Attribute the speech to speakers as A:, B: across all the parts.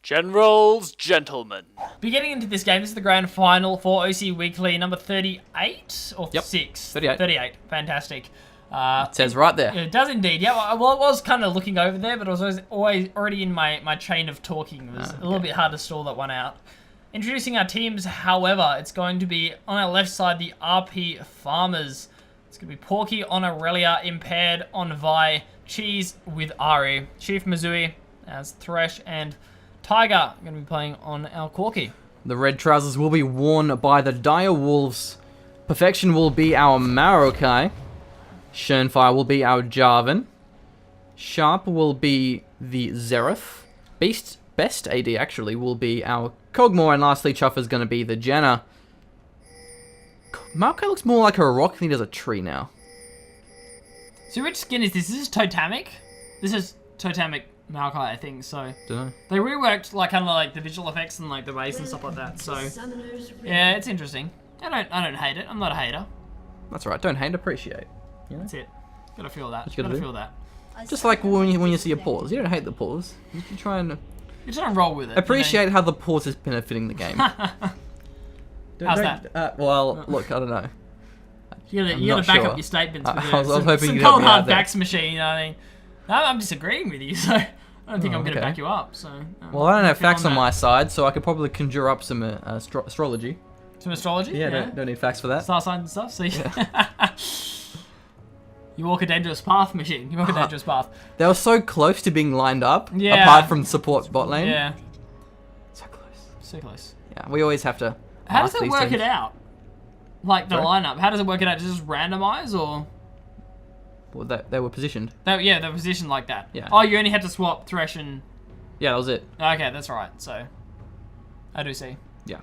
A: Gentlemen.
B: Be getting into this game. This is the grand final for OCE Weekly, number 38 or 6?
C: 38.
B: 38. Fantastic.
C: It says right there.
B: It does indeed. Yeah, well, I was kind of looking over there, but I was always already in my chain of talking. It was a little bit hard to stall that one out. Introducing our teams, however, it's going to be on our left side, the RP Farmers. It's going to be Porky on Aurelia, Impaired on Vi, Cheese with Ari, Chief Mizui as Thresh, and Tiger going to be playing on our Corky.
C: The red trousers will be worn by the Dire Wolves. Perfection will be our Marokai. Shernfire will be our Jarvan. Sharp will be the Zereth. Best AD actually will be our Kog'Maw, and lastly Chuffer's going to be the Janna. Maokai looks more like a rock than he does a tree now.
B: So which skin is this? This is Totemic? This is Totemic Maokai, I think, so...
C: Dunno.
B: They reworked like kind of like the visual effects and like the base and stuff like that, so... Yeah, it's interesting. I don't hate it. I'm not a hater.
C: That's right, don't hate, appreciate. You know?
B: That's it. Gotta feel that.
C: What you gotta do?
B: Feel that.
C: Just like when you see a pause. You don't hate the pause. You can try and...
B: You're trying to roll with it.
C: appreciate how the pause is benefiting the game.
B: How's that?
C: Well, look, I don't know.
B: You gotta back up your statements with
C: I was hoping
B: some
C: you'd help
B: cold
C: me out
B: hard
C: there.
B: facts machine, I mean. No, I'm disagreeing with you, so I don't think I'm gonna back you up, so...
C: Well, I don't have facts on my side, so I could probably conjure up some astrology.
B: Some astrology?
C: Yeah, don't need facts for that.
B: Star signs and stuff, see? You walk a dangerous path, machine. You walk a dangerous path.
C: They were so close to being lined up,
B: Yeah.
C: apart from support bot lane.
B: Yeah.
C: So close.
B: So close.
C: Yeah, we always have to.
B: How does
C: ask
B: it
C: these
B: work
C: teams.
B: it out? Like the
C: Sorry?
B: lineup. How does it work it out? Does it just randomize or?
C: Well, they were positioned.
B: Yeah, they're positioned like that.
C: Yeah.
B: Oh, you only had to swap Thresh and.
C: Yeah, that was it.
B: Okay, that's right. So. I do see.
C: Yeah.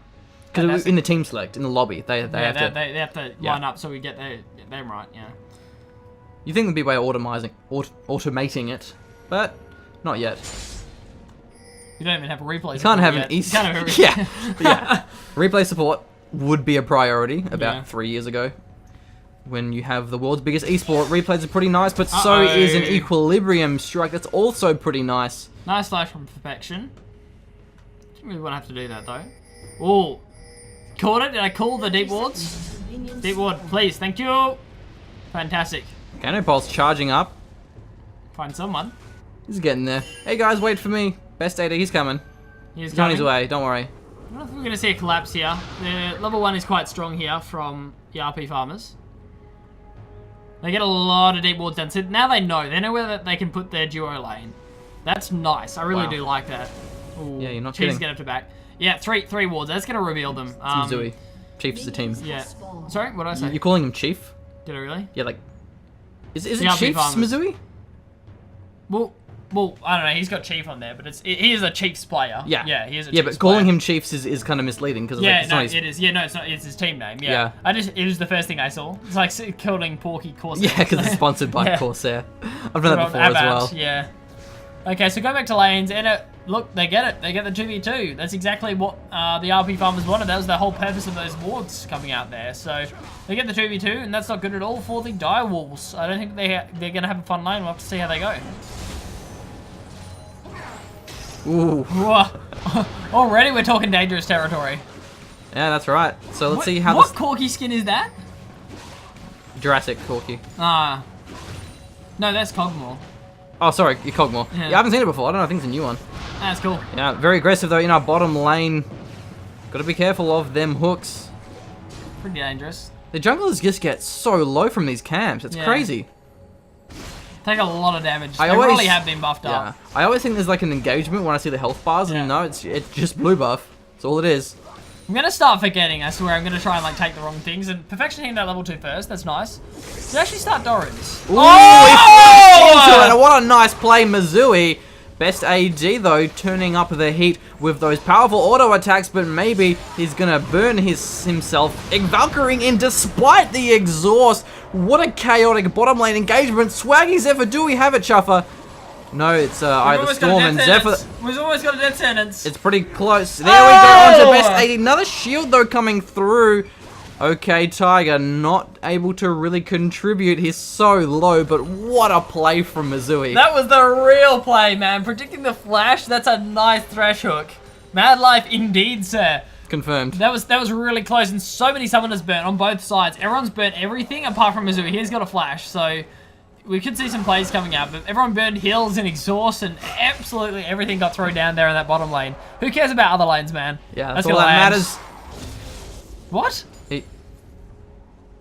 C: Because in the team select, in the lobby, they have to.
B: They have to line up so we get them right. Yeah.
C: You think there'd be a way of automating it, but not yet.
B: You don't even have a replay.
C: You can't have an
B: You can't have a
C: yeah. Replay support would be a priority about
B: Yeah.
C: 3 years ago. When you have the world's biggest esport, replays are pretty nice, but so is an Equilibrium strike that's also pretty nice.
B: Nice flash from Perfection. Didn't really want to have to do that though. Oh, caught it. Did I call the deep wards? Deep ward, please. Thank you. Fantastic.
C: Canopulse charging up.
B: Find someone.
C: He's getting there. Hey guys, wait for me. Best AD, he's coming.
B: He's
C: He's on his
B: coming.
C: way, don't worry.
B: I don't know if we're going to see a collapse here. The level 1 is quite strong here from the RP Farmers. They get a lot of deep wards done. So now they know where they can put their duo lane. That's nice. I really do like that. Ooh,
C: Yeah, you're not
B: Chief's
C: kidding.
B: get up to back. Yeah, three wards. That's going to reveal them.
C: Mizui. Chief's the team.
B: Yeah. Sorry, what did I say?
C: You're calling him Chief?
B: Did I really?
C: Yeah, like... Is
B: The
C: it
B: RP
C: Chief's
B: Farmers.
C: Mizui?
B: Well, I don't know. He's got Chief on there, but he is a Chiefs player.
C: Yeah.
B: Yeah, he is a
C: Yeah,
B: Chiefs
C: but calling
B: player.
C: him Chiefs is kind of misleading because
B: Yeah,
C: it's
B: no,
C: not his...
B: it is. Yeah, no, it's not. It's his team name. Yeah.
C: Yeah.
B: It was the first thing I saw. It's like calling Porky Corsair.
C: Yeah, because it's sponsored by
B: Yeah.
C: Corsair. I've done that
B: From
C: before as
B: Abant,
C: well.
B: Yeah. Okay, so go back to lanes, and look, they get it. They get the 2v2. That's exactly what the RP Farmers wanted. That was the whole purpose of those wards coming out there. So they get the 2v2, and that's not good at all for the Dire Wolves. I don't think they're going to have a fun lane. We'll have to see how they go.
C: Ooh.
B: Whoa. Already we're talking dangerous territory.
C: Yeah, that's right. So let's see how
B: What
C: this...
B: Corky skin is that?
C: Jurassic Corky.
B: No, that's Kog'Maw.
C: Oh, sorry, Kog'Maw.
B: Yeah.
C: Yeah, I haven't seen it before. I don't know, I think it's a new one.
B: That's cool.
C: Yeah, very aggressive though in our bottom lane. Gotta be careful of them hooks.
B: Pretty dangerous.
C: The junglers just get so low from these camps. It's
B: Yeah.
C: crazy.
B: Take a lot of damage.
C: I
B: They
C: always-
B: really have been buffed
C: Yeah.
B: up.
C: I always think there's like an engagement when I see the health bars,
B: Yeah.
C: and no, it's just blue buff. That's all it is.
B: I'm gonna start forgetting, I swear. I'm gonna try and like take the wrong things. And Perfection hitting that level 2 first, that's nice. Did actually start Doran's.
C: Ooh, he flipped into it, and what a nice play, Mizui. Best AD though, turning up the heat with those powerful auto attacks, but maybe he's gonna burn himself. Valkyring in despite the exhaust. What a chaotic bottom lane engagement. Swaggy Zephyr, do we have it, Chuffer? No, it's either Storm and Zephyr.
B: We've almost got a death sentence.
C: It's pretty close. There we go, onto best AD. Another shield though coming through. Okay, Tiger not able to really contribute. He's so low, but what a play from Mizui.
B: That was the real play, man. Predicting the flash, that's a nice thresh hook. Mad life indeed, sir.
C: Confirmed.
B: That was really close, and so many summoners burnt on both sides. Everyone's burnt everything apart from Mizui. He's got a flash, so we could see some plays coming out, but everyone burned heals and exhaust, and absolutely everything got thrown down there in that bottom lane. Who cares about other lanes, man?
C: Yeah, that's all that matters.
B: What?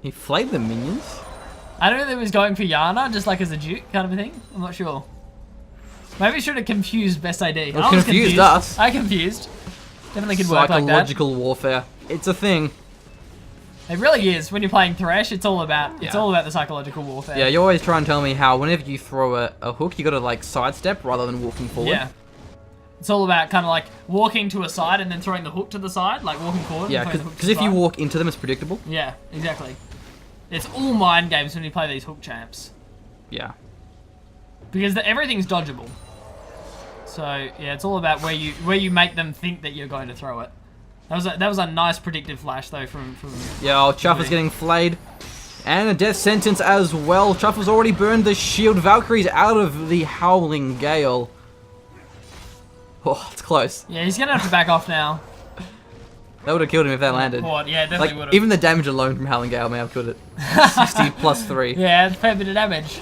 C: He flayed the minions?
B: I don't know if he was going for Yana, just like as a duke kind of a thing. I'm not sure. Maybe he should have confused Best AD.
C: Well, I was confused us.
B: I confused. Definitely could work like that.
C: Psychological warfare. It's a thing.
B: It really is. When you're playing Thresh, it's all about the psychological warfare.
C: Yeah, you always try and tell me how whenever you throw a hook, you gotta like sidestep rather than walking forward.
B: Yeah. It's all about kind of like walking to a side and then throwing the hook to the side, like walking forward.
C: Yeah, because if you walk into them, it's predictable.
B: Yeah, exactly. It's all mind games when you play these hook champs.
C: Yeah.
B: Because everything's dodgeable. So yeah, it's all about where you make them think that you're going to throw it. That was a nice predictive flash though from
C: yeah. Oh, Chuffer's getting flayed, and a death sentence as well. Chuffer's already burned the shield. Valkyrie's out of the Howling Gale. Oh, it's close.
B: Yeah, he's gonna have to back off now.
C: That would have killed him if that landed.
B: What? Yeah, definitely would have.
C: Even the damage alone from Howling Gale may have killed it. 60 plus 3.
B: Yeah, it's a fair bit of damage.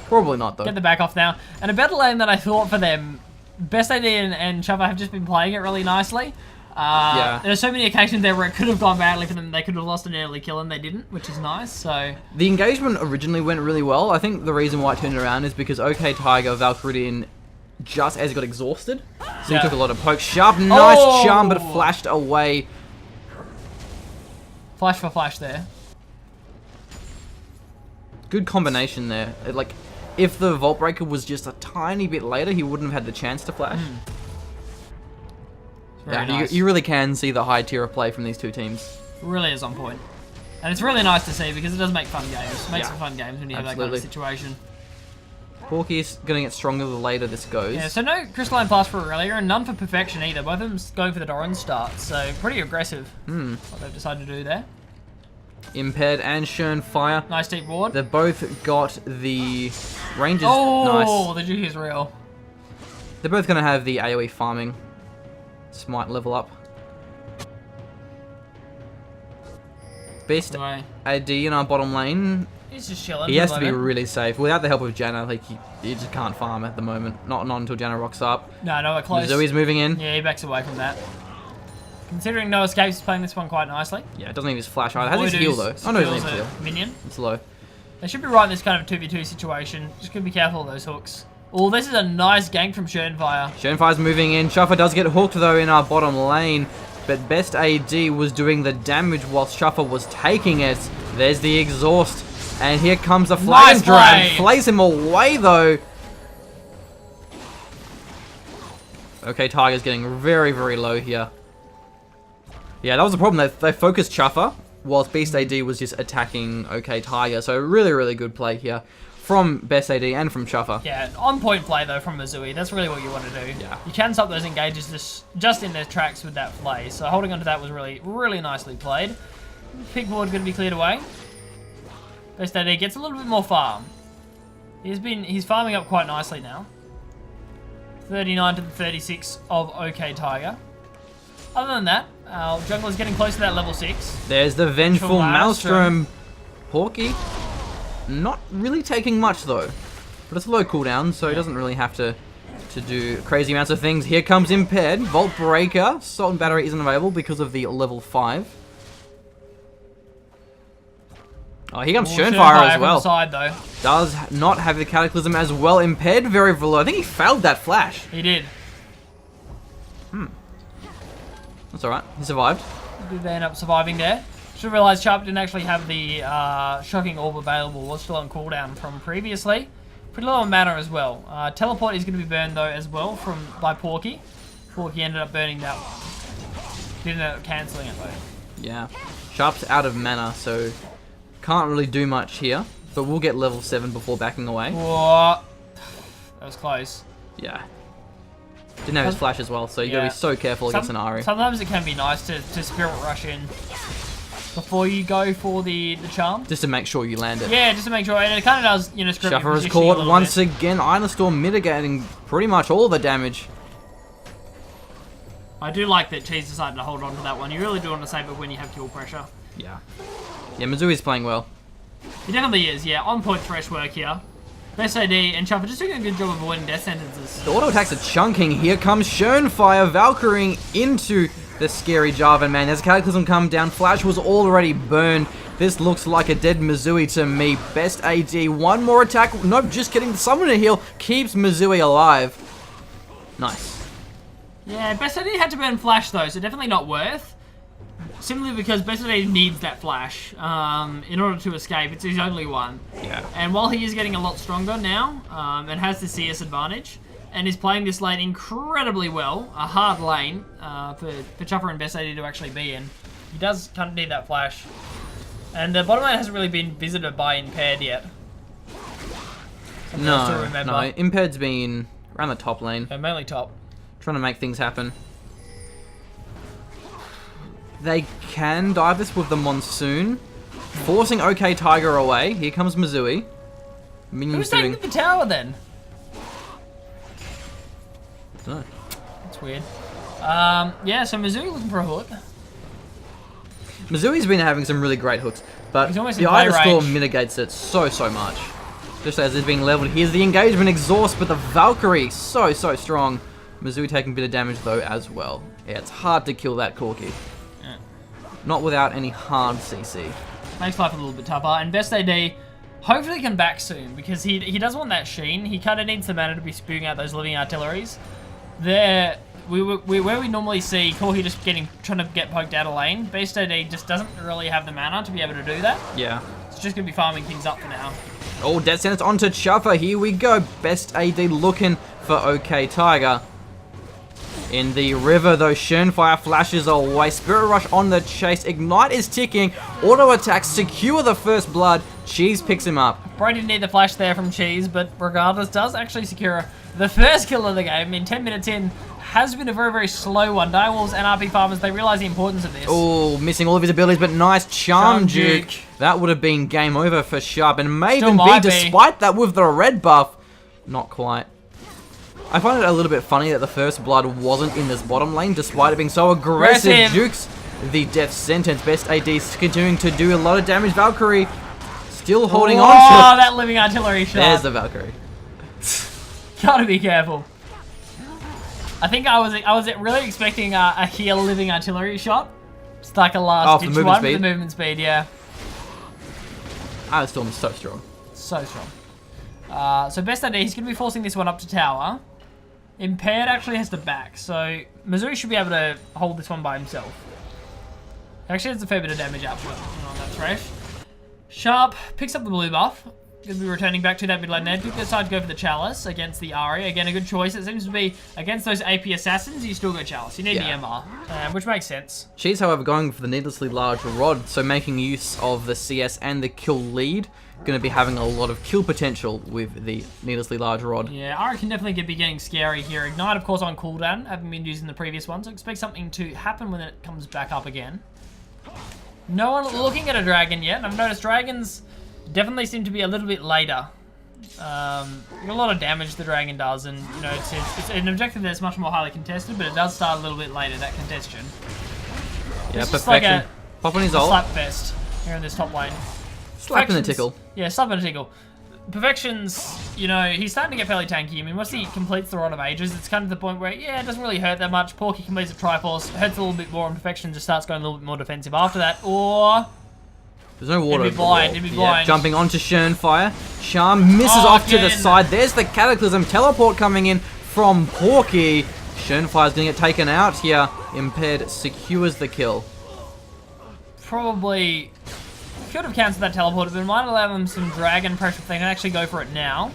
C: Probably not though.
B: Get the back off now. And a better lane than I thought for them. Best AD and Chuffer have just been playing it really nicely.
C: Yeah.
B: There's so many occasions there where it could have gone badly for them. They could have lost an early kill and they didn't, which is nice. So
C: the engagement originally went really well. I think the reason why it turned around is because OK Tiger Valkyrie in just as he got exhausted. So he took a lot of pokes. Sharp, nice charm, but flashed away.
B: Flash for flash there.
C: Good combination there. Like, if the Vault Breaker was just a tiny bit later, he wouldn't have had the chance to flash. Yeah,
B: nice.
C: you really can see the high tier of play from these two teams.
B: Really is on point. And it's really nice to see because it does make fun games. It makes for fun games when you have that kind of situation.
C: Porky's going to get stronger the later this goes.
B: Yeah, so no Crystalline Plus for Aurelia and none for Perfection either. Both of them going for the Doran start, so pretty aggressive what they've decided to do there.
C: Impaired and Shern Fire.
B: Nice deep ward.
C: They've both got the ranges.
B: Oh,
C: nice.
B: the juke is real.
C: They're both going to have the AoE farming. Smite level up. Best AD in our bottom lane.
B: He's just chilling.
C: He has to be really safe. Without the help of Janna, like he just can't farm at the moment. Not until Janna rocks up.
B: No, we're close.
C: Zoe's moving in.
B: Yeah, he backs away from that. Considering no escapes, he's playing this one quite nicely.
C: Yeah, it doesn't need his flash either. Has his heal though. Oh no, he doesn't need his heal.
B: Minion.
C: It's low.
B: They should be right in this kind of 2v2 situation. Just gotta be careful of those hooks. Oh, this is a nice gank from Shernfire.
C: Shernfire's moving in. Chuffer does get hooked though in our bottom lane. But Best AD was doing the damage whilst Chuffer was taking it. There's the exhaust. And here comes the Flagon Drag. Flays him away though. Okay, Tiger's getting very, very low here. Yeah, that was the problem. They focused Chuffer whilst Beast AD was just attacking OK Tiger. So really, really good play here from Best AD and from Chuffer.
B: Yeah, on point play though from Mizui. That's really what you want to do.
C: Yeah.
B: You can stop those engages just in their tracks with that play. So holding onto that was really, really nicely played. Pig board going to be cleared away. Best AD gets a little bit more farm. He's farming up quite nicely now. 39 to the 36 of OK Tiger. Other than that, our jungler's getting close to that level 6.
C: There's the Vengeful Maelstrom. Porky. Not really taking much though. But it's a low cooldown, so he doesn't really have to do crazy amounts of things. Here comes Impaired. Vault Breaker. Salt and Battery isn't available because of the level 5. Oh, here comes Shernfire as well.
B: Side, though.
C: Does not have the Cataclysm as well. Impaired very low. I think he failed that flash.
B: He did.
C: That's alright. He survived.
B: Did they end up surviving there? Should realize Sharp didn't actually have the Shocking Orb available. Was still on cooldown from previously. Pretty low on mana as well. Teleport is going to be burned though as well by Porky. Porky ended up burning that one. Didn't end up cancelling it though.
C: Yeah. Sharp's out of mana, so can't really do much here. But we'll get level 7 before backing away.
B: What? That was close.
C: Yeah. Didn't have his flash as well, so you gotta be so careful against an Ahri.
B: Sometimes it can be nice to Spirit Rush in. before you go for the charm.
C: Just to make sure you land it.
B: Yeah, just to make sure. And it kind of does, you know, script your
C: Shuffer is
B: positioning a
C: caught
B: little
C: once
B: bit.
C: again. Iron Storm mitigating pretty much all the damage.
B: I do like that Cheese decided to hold on to that one. You really do want to save it when you have kill pressure.
C: Yeah. Yeah, Mizui's playing well.
B: He definitely is, yeah. On point fresh work here. Best AD and Shuffer just doing a good job of avoiding death sentences.
C: The auto attacks are chunking. Here comes Schönfire Valkyrie into the scary Jarvan man. As Cataclysm come down, Flash was already burned. This looks like a dead Mizui to me. Best AD, one more attack. Nope, just kidding. The Summoner heal keeps Mizui alive. Nice.
B: Yeah, Best AD had to burn Flash though, so definitely not worth. Simply because Best AD needs that Flash in order to escape. It's his only one.
C: Yeah.
B: And while he is getting a lot stronger now, and has the CS advantage, and is playing this lane incredibly well, a hard lane for Chuffer and Best AD to actually be in, he does kind of need that Flash. And the bottom lane hasn't really been visited by Impaired yet.
C: No, Impaired's been around the top lane.
B: Yeah, mainly top.
C: Trying to make things happen. They can dive this with the Monsoon, forcing OK Tiger away. Here comes Mizui.
B: Who's taking the tower then?
C: No.
B: That's weird. Yeah, so Mizui looking for a hook.
C: Mizui's been having some really great hooks, but the Iron Storm mitigates it so much. Just as it's being leveled. Here's the engagement exhaust, but the Valkyrie so strong. Mizui taking a bit of damage though as well. Yeah, it's hard to kill that Corki.
B: Yeah.
C: Not without any hard CC.
B: Makes life a little bit tougher. And Best AD hopefully can back soon because he does want that sheen. He kind of needs the mana to be spewing out those living artilleries. Where we normally see Corki just trying to get poked out of lane, Best AD just doesn't really have the mana to be able to do that.
C: Yeah.
B: It's just going to be farming things up for now.
C: Oh, Death Sentence onto Chuffer. Here we go. Best AD looking for OK Tiger. In the river, though, Schönfire flashes away. Spirit Rush on the chase. Ignite is ticking. Auto attacks secure the first blood. Cheese picks him up.
B: Probably didn't need the flash there from Cheese, but regardless, does actually secure the first kill of the game. In 10 minutes in, has been a very slow one. Direwolves and RP farmers, they realize the importance of this.
C: Oh, missing all of his abilities, but nice Charm Duke. That would have been game over for Sharp, and may even be despite that with the red buff. Not quite. I find it a little bit funny that the first blood wasn't in this bottom lane, despite it being so aggressive. Jukes the death sentence. Best AD's continuing to do a lot of damage. Valkyrie still holding on to it.
B: Oh, that living artillery shot.
C: There's the Valkyrie.
B: Gotta be careful. I think I was really expecting a heal living artillery shot. Just like a last ditch one with the movement speed, yeah.
C: Iron Storm is so strong.
B: So strong. So Best AD, he's going to be forcing this one up to tower. Impaired actually has to back, so Mizui should be able to hold this one by himself. Actually, has a fair bit of damage output on that Thresh. Sharp picks up the blue buff. Going to be returning back to that mid lane there. Duke decides to go for the Chalice against the Ahri. Again, a good choice. It seems to be against those AP assassins, you still go Chalice. You need the MR, which makes sense. She's,
C: however, going for the needlessly large rod, so making use of the CS and the kill lead. Going to be having a lot of kill potential with the needlessly large rod.
B: Yeah, Ahri can definitely be getting scary here. Ignite, of course, on cooldown. Haven't been using the previous one, so expect something to happen when it comes back up again. No one looking at a dragon yet. I've noticed dragons definitely seem to be a little bit later. A lot of damage the dragon does, and you know it's an objective that's much more highly contested, but it does start a little bit later, that congestion.
C: Yeah, it's perfection. Like Pop on his ult.
B: Slap fest here in this top lane.
C: Slap and a tickle.
B: Yeah, slap and a tickle. Perfection's, you know, he's starting to get fairly tanky. I mean, once he completes the Rod of Ages, it's kind of the point where, yeah, it doesn't really hurt that much. Porky completes a Triforce, hurts a little bit more, and Perfection just starts going a little bit more defensive after that. Or
C: there's no water.
B: It'd be blind.
C: Yeah, jumping onto Schönfire. Charm misses off to the side. There's the Cataclysm teleport coming in from Porky. Schönfire's going to get taken out here. Impaired secures the kill.
B: Probably could have cancelled that teleport, but it might allow them some dragon pressure if they can actually go for it now.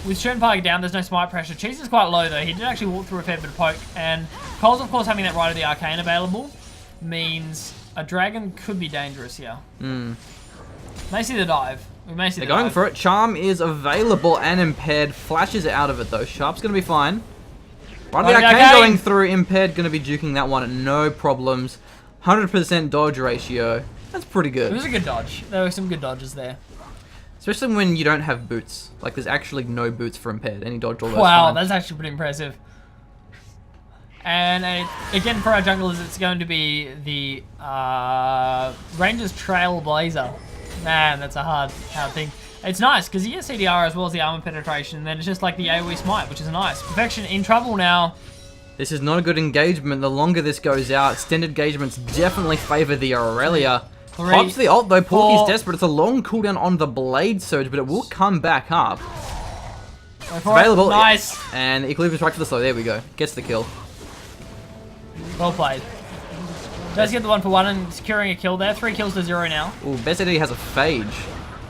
B: With Schönfire down, there's no smite pressure. Cheese is quite low though. He did actually walk through a fair bit of poke, and Cole's of course having that Rite of the Arcane available means a dragon could be dangerous here. May see the dive. We may see the dive.
C: They're going for it. Charm is available and Impaired flashes out of it though. Sharp's going to be fine. Rite of the Arcane going through. Impaired going to be juking that one. No problems. 100% dodge ratio. That's pretty good.
B: It was a good dodge. There were some good dodges there.
C: Especially when you don't have boots. Like, there's actually no boots for impaired. Any dodge all those
B: Wow,
C: fine.
B: that's actually pretty impressive. And again, for our junglers, it's going to be the Ranger's Trailblazer. Man, that's a hard thing. It's nice, because he has CDR as well as the armor penetration, and then it's just like the AoE smite, which is nice. Perfection in trouble now.
C: This is not a good engagement. The longer this goes out, extended engagements definitely favor the Aurelia. Pops the ult though, Porky's desperate. It's a long cooldown on the Blade Surge, but it will come back up. It's available.
B: Nice.
C: And Equilibrium's right to the slow. There we go. Gets the kill.
B: Well played. Does get the 1-for-1 and securing a kill there. 3 kills to 0 now.
C: Ooh, Best AD has a Phage.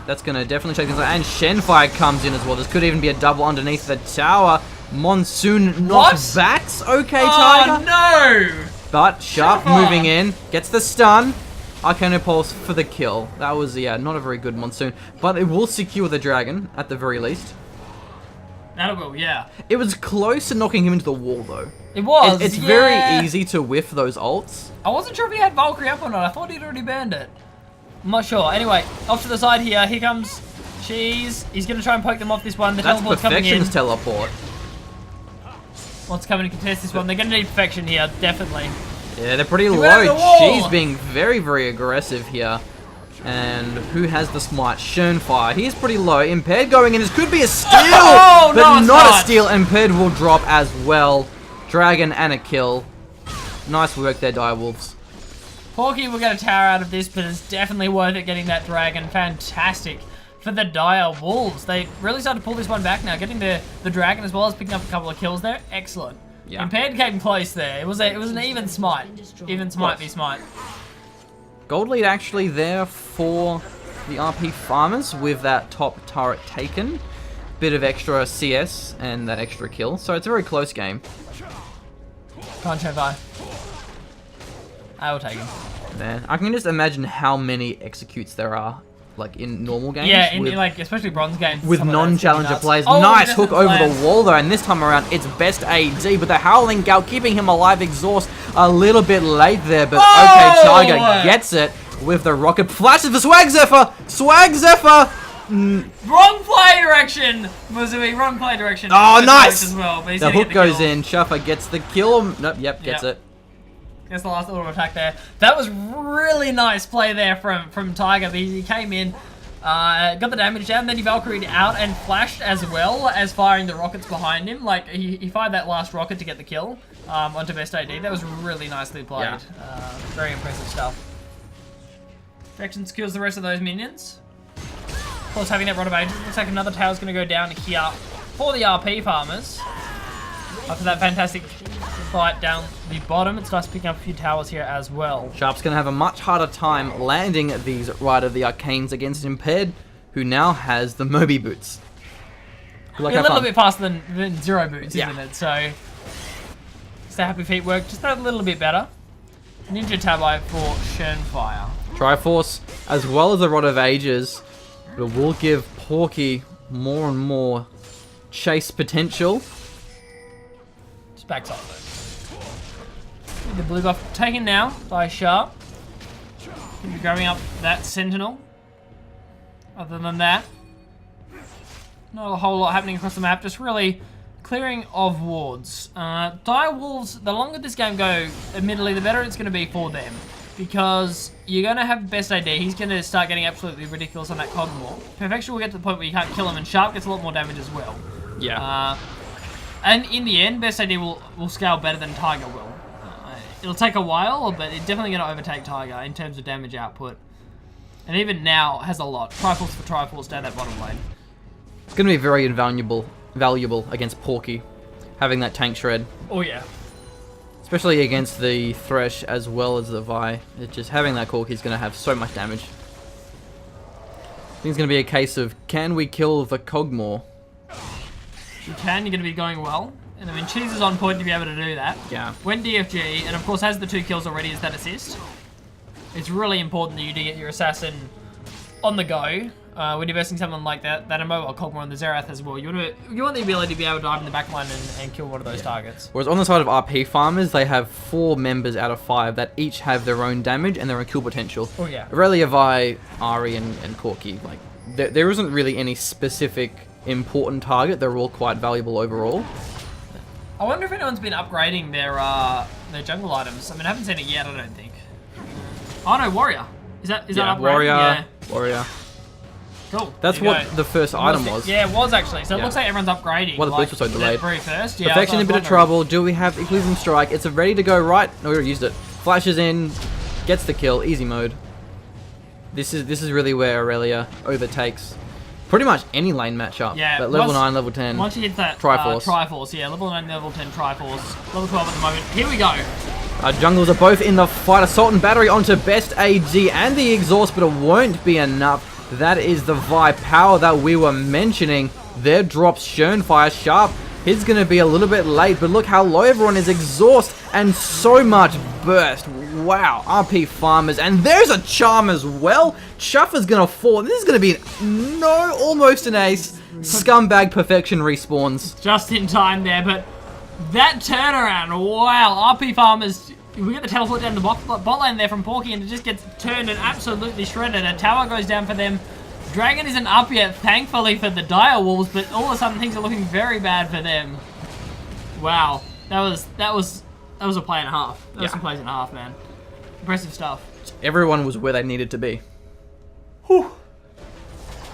C: That's going to definitely shake things out. And Shenfire comes in as well. This could even be a double underneath the tower. Monsoon knockbacks. Okay, Tiger.
B: Oh, no!
C: But Sharp moving in. Gets the stun. Arcano Pulse for the kill. That was, yeah, not a very good Monsoon. But it will secure the dragon, at the very least.
B: That will, yeah.
C: It was close to knocking him into the wall, though.
B: It was,
C: It's very easy to whiff those ults.
B: I wasn't sure if he had Valkyrie up or not. I thought he'd already burned it. I'm not sure. Anyway, off to the side here. Here comes Cheese. He's going to try and poke them off this one. The teleport's coming in.
C: Perfection's teleport.
B: Wants to come in and contest this one. They're going to need Perfection here, definitely.
C: Yeah, they're pretty low. Cheese being very, very aggressive here. And who has the smite? Shenfire. He's pretty low. Impaired going in. This could be a steal,
B: but
C: no, not a steal. Impaired will drop as well. Dragon and a kill. Nice work there, Direwolves.
B: Porky will get a tower out of this, but it's definitely worth it getting that dragon. Fantastic for the Dire Wolves. They really started to pull this one back now, getting the dragon as well as picking up a couple of kills there. Excellent. Yeah. Impaired came close there. It was an even smite. Even smite v smite.
C: Gold lead actually there for the RP farmers with that top turret taken. Bit of extra CS and that extra kill. So it's a very close game.
B: Come on, Shenfire. I will take him.
C: Man, I can just imagine how many executes there are, like in normal games.
B: Yeah, in like especially bronze games.
C: With non-challenger players. Nice hook over the wall though, and this time around it's Best AD, but the Howling Gale keeping him alive. Exhaust a little bit late there, but okay, Tiger gets it with the rocket. Flashes for Swag Zephyr! Swag Zephyr!
B: Wrong play direction! Muzui, wrong play direction.
C: Oh, nice!
B: As well, but
C: the hook goes in, Shuffer gets the kill. Nope, gets it.
B: That's the last little attack there. That was really nice play there from Tiger. He came in, got the damage down, then he Valkyried out and flashed as well as firing the rockets behind him. Like, he fired that last rocket to get the kill onto Best AD. That was really nicely played. Yeah. Very impressive stuff. Perfection kills the rest of those minions. Of course, having that Rod of Ages, looks like another tower's going to go down here for the RP farmers. After that fantastic fight down the bottom, it's nice picking up a few towers here as well.
C: Sharp's going to have a much harder time landing these Ride of the Arcanes against Impaired, who now has the Moby boots.
B: A little bit faster than Zero boots, isn't it? So, does the Happy Feet work just a little bit better? Ninja Tabi for Shenfire.
C: Triforce, as well as the Rod of Ages, but will give Porky more and more chase potential.
B: Just backs off though. The blue buff taken now by Sharp. He'll be grabbing up that Sentinel. Other than that, not a whole lot happening across the map, just really clearing of wards. Dire Wolves, the longer this game goes, admittedly, the better it's going to be for them. Because you're going to have Best AD, he's going to start getting absolutely ridiculous on that Cogmore. Perfection will get to the point where you can't kill him, and Sharp gets a lot more damage as well.
C: Yeah.
B: And in the end, Best AD will scale better than Tiger will. It'll take a while, but it's definitely going to overtake Tiger in terms of damage output. And even now, has a lot. Triforce for Triforce down that bottom lane.
C: It's going to be very valuable against Porky, having that tank shred.
B: Oh yeah.
C: Especially against the Thresh as well as the Vi. It's just having that Cork is going to have so much damage. I think it's going to be a case of, can we kill the Cogmore?
B: You can, you're going to be going well. And I mean, Cheese is on point to be able to do that.
C: Yeah.
B: When DFG, and of course has the 2 kills already as that assist, it's really important that you do get your assassin on the go. when you're versing someone like that immobile Kog'Maw on the Zerath as well, you want the ability to be able to dive in the back line and kill one of those targets.
C: Whereas on the side of RP farmers, they have 4 members out of 5 that each have their own damage and their own kill potential.
B: Oh yeah.
C: Aurelia, Vi, Ahri, and Corki, like there isn't really any specific important target. They're all quite valuable overall.
B: I wonder if anyone's been upgrading their jungle items. I mean, I haven't seen it yet. I don't think. Oh no, Warrior. Is that upgraded?
C: Warrior.
B: Yeah.
C: Warrior.
B: Cool.
C: That's what the first item was.
B: Yeah, it was actually. So it looks like everyone's upgrading.
C: Well, the boost was so delayed.
B: Very first. Yeah,
C: Perfection in a bit of trouble. Do we have Equilibrium Strike? It's ready to go right. No, we already used it. Flashes in, gets the kill. Easy mode. This is really where Aurelia overtakes pretty much any lane matchup.
B: Yeah.
C: But level 9, level 10.
B: Once you hit that
C: Triforce.
B: Triforce, yeah, level 9, level 10 Triforce. Level 12 at the moment. Here we go.
C: Our junglers are both in the fight. Assault and Battery onto best AD and the exhaust, but it won't be enough. That is the Vi power that we were mentioning. There drops Schönfire Sharp. He's going to be a little bit late, but look how low everyone is. Exhaust and so much burst. Wow, RP farmers. And there's a charm as well. Chuffer's going to fall. This is going to be almost an ace. Scumbag Perfection respawns.
B: Just in time there, but that turnaround, wow. RP farmers, we get the teleport down the bot lane there from Porky, and it just gets turned and absolutely shredded. A tower goes down for them. Dragon isn't up yet, thankfully, for the Dire Wolves, but all of a sudden things are looking very bad for them. Wow, that was a play and a half. That was some plays and a half, man. Impressive stuff.
C: Everyone was where they needed to be.
B: Whew.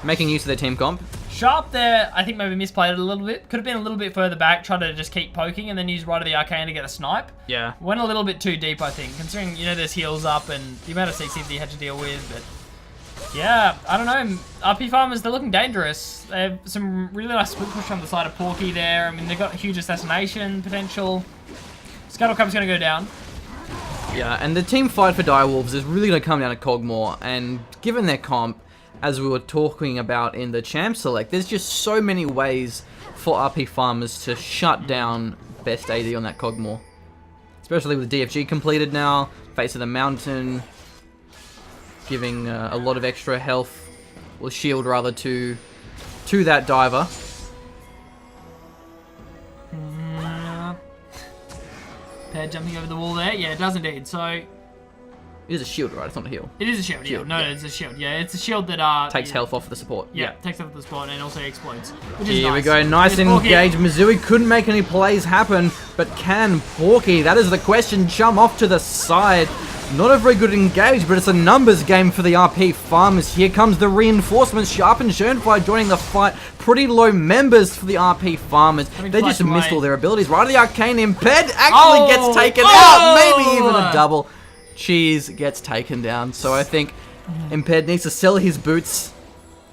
C: Making use of their team comp.
B: Sharp there, I think maybe misplayed it a little bit. Could have been a little bit further back, try to just keep poking and then use Rite of the Arcane to get a snipe.
C: Yeah.
B: Went a little bit too deep, I think, considering, there's heals up and the amount of CC that he had to deal with, but yeah, I don't know. RP farmers, they're looking dangerous. They have some really nice split push on the side of Porky there. I mean, they've got huge assassination potential. Scuttlecup's going to go down.
C: Yeah, and the team fight for Direwolves is really going to come down to Kog'Maw, and given their comp, as we were talking about in the Champ Select, there's just so many ways for RP farmers to shut down best AD on that Kog'Maw. Especially with DFG completed now, Face of the Mountain, giving a lot of extra health, or shield rather, to that diver.
B: Pair jumping over the wall there. Yeah, it does indeed. So
C: it is a shield, right? It's not a heal.
B: It is a shield. Yeah. No, it's a shield. Yeah, it's a shield that
C: takes health off the support.
B: Yeah, takes health off the support and also explodes. Which is
C: Here
B: nice.
C: we go. Nice and engaged. Missouri couldn't make any plays happen, but can Porky? That is the question. Jump off to the side. Not a very good engage, but it's a numbers game for the RP farmers. Here comes the reinforcements. Sharp and Schönfire joining the fight. Pretty low members for the RP farmers. They just missed all their abilities. Right of the Arcane Imped actually gets taken out. Maybe even a double. Cheese gets taken down. So I think Imped needs to sell his boots,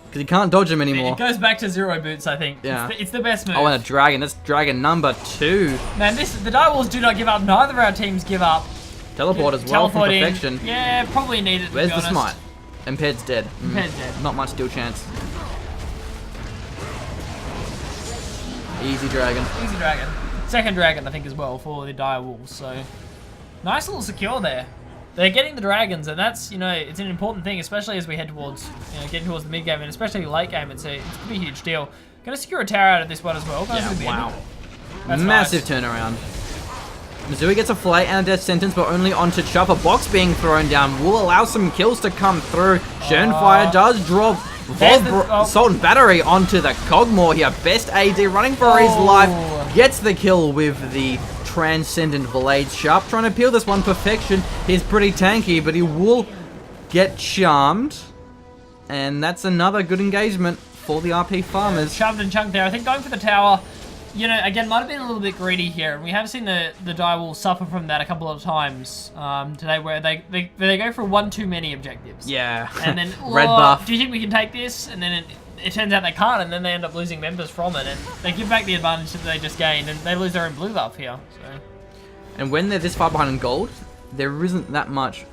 C: because he can't dodge them anymore.
B: It goes back to 0 boots, I think.
C: Yeah.
B: It's the best move.
C: Oh, and a dragon. That's dragon number 2.
B: Man, the Direwolves do not give up. Neither of our teams give up.
C: Teleport as well from Perfection.
B: Yeah, probably needed, to
C: Where's
B: be
C: the
B: honest.
C: smite? Imped's dead.
B: Imped's dead.
C: Not much steal chance. Easy dragon.
B: Easy dragon. Second dragon, I think, as well, for the Dire Wolves. So, nice little secure there. They're getting the dragons, and that's, it's an important thing, especially as we head towards, getting towards the mid game, and especially late game. It's a pretty huge deal. Going to secure a tower out of this one as well.
C: Yeah, wow.
B: That's
C: massive
B: nice.
C: Turnaround. Missouri gets a flay and a death sentence, but only onto Chuff. A box being thrown down will allow some kills to come through. Schönfire does drop Assault and Battery onto the Kog'Maw here. Best AD running for his life. Gets the kill with the Transcendent Blade. Sharp trying to peel this one. Perfection. He's pretty tanky, but he will get charmed. And that's another good engagement for the RP farmers.
B: Shoved and chunked there. I think going for the tower, again, might have been a little bit greedy here. We have seen the Direwolves suffer from that a couple of times today, where they go for one too many objectives.
C: Yeah.
B: And then,
C: red buff.
B: Do you think we can take this? And then it turns out they can't, and then they end up losing members from it, and they give back the advantage that they just gained, and they lose their own blue buff here. So.
C: And when they're this far behind in gold, there isn't that much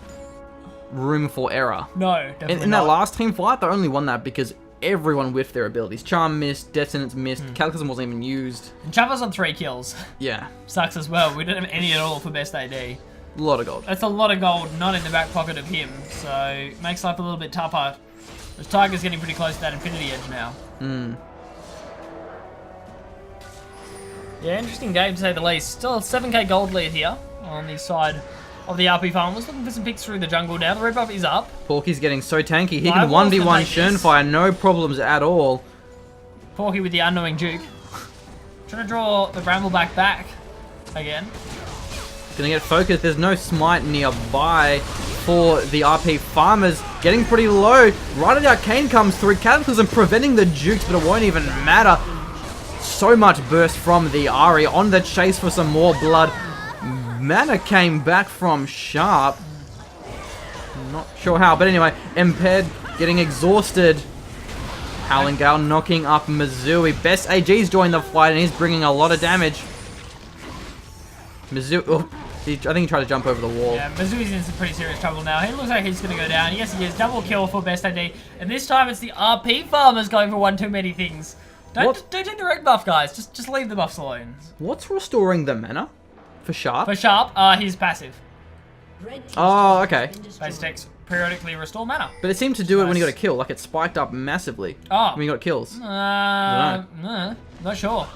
C: room for error.
B: No, definitely not.
C: In that last team fight, they only won that because everyone whiffed their abilities. Charm missed, Death Sentence missed, Cataclysm wasn't even used.
B: And Chava's on 3 kills.
C: Yeah.
B: Sucks as well. We don't have any at all for best AD.
C: A lot of gold.
B: That's a lot of gold, not in the back pocket of him, so makes life a little bit tougher. This Tiger's getting pretty close to that Infinity Edge now. Yeah, interesting game to say the least. Still a 7k gold lead here on the side of the RP farmers. Looking for some picks through the jungle now. The red buff is up.
C: Porky's getting so tanky. He can 1v1 Schönfire, no problems at all.
B: Porky with the unknowing Duke. Trying to draw the Brambleback back again.
C: Gonna get focused. There's no smite nearby for the RP farmers. Getting pretty low. Right at the Arcane comes through. Cataclysm preventing the Dukes, but it won't even matter. So much burst from the Ahri on the chase for some more blood. Mana came back from Sharp. Not sure how, but anyway, Imped getting exhausted. Howling Gale knocking up Misui. Best AG's joined the fight and he's bringing a lot of damage. Misui, oh, I think he tried to jump over the wall.
B: Yeah, Mizui's in some pretty serious trouble now. He looks like he's going to go down. Yes, he is. Double kill for Best AD. And this time it's the RP farmers going for one too many things. Don't do direct buff, guys. Just leave the buffs alone.
C: What's restoring the mana? For Sharp?
B: For Sharp, he's passive.
C: Oh, okay.
B: Base attacks periodically restore mana.
C: But it seemed to do it when you got a kill. Like, it spiked up massively when you got kills.
B: Not sure.